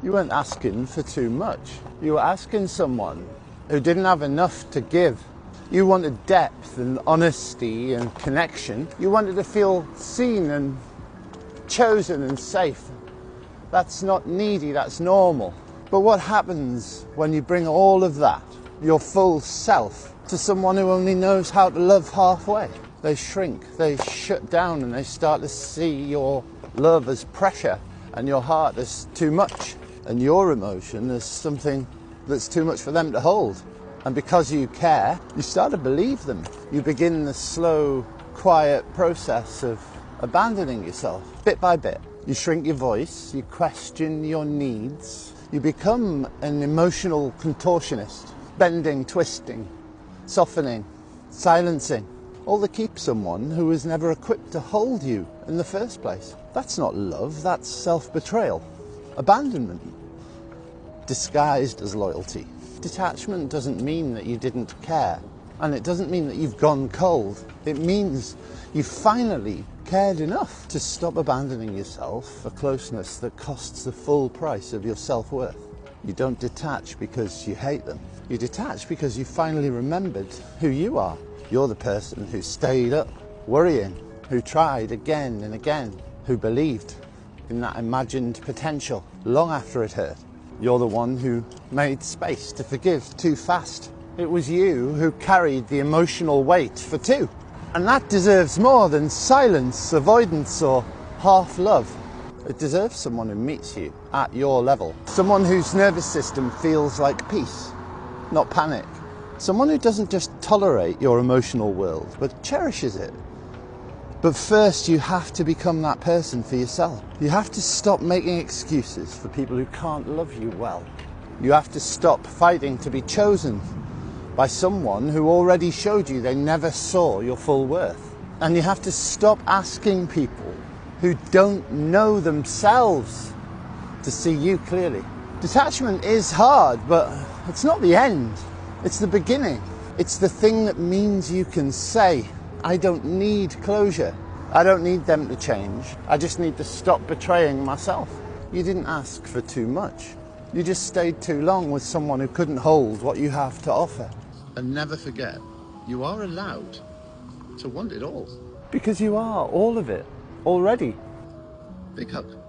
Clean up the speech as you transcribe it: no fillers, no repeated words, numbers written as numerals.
You weren't asking for too much. You were asking someone who didn't have enough to give. You wanted depth and honesty and connection. You wanted to feel seen and chosen and safe. That's not needy, that's normal. But what happens when you bring all of that, your full self, to someone who only knows how to love halfway? They shrink, they shut down, and they start to see your love as pressure and your heart as too much and your emotion as something that's too much for them to hold. And because you care, you start to believe them. You begin the slow, quiet process of abandoning yourself, bit by bit. You shrink your voice, you question your needs, you become an emotional contortionist, bending, twisting, softening, silencing, all to keep someone who was never equipped to hold you in the first place. That's not love, that's self-betrayal, abandonment, disguised as loyalty. Detachment doesn't mean that you didn't care, and it doesn't mean that you've gone cold. It means you finally cared enough to stop abandoning yourself for closeness that costs the full price of your self-worth. You don't detach because you hate them. You detach because you finally remembered who you are. You're the person who stayed up, worrying, who tried again and again, who believed in that imagined potential long after it hurt. You're the one who made space to forgive too fast. It was you who carried the emotional weight for two. And that deserves more than silence, avoidance, or half love. It deserves someone who meets you at your level. Someone whose nervous system feels like peace, not panic. Someone who doesn't just tolerate your emotional world, but cherishes it. But first, you have to become that person for yourself. You have to stop making excuses for people who can't love you well. You have to stop fighting to be chosen by someone who already showed you they never saw your full worth. And you have to stop asking people who don't know themselves to see you clearly. Detachment is hard, but it's not the end. It's the beginning. It's the thing that means you can say, I don't need closure. I don't need them to change. I just need to stop betraying myself. You didn't ask for too much. You just stayed too long with someone who couldn't hold what you have to offer. And never forget, you are allowed to want it all. Because you are all of it already. Big hug.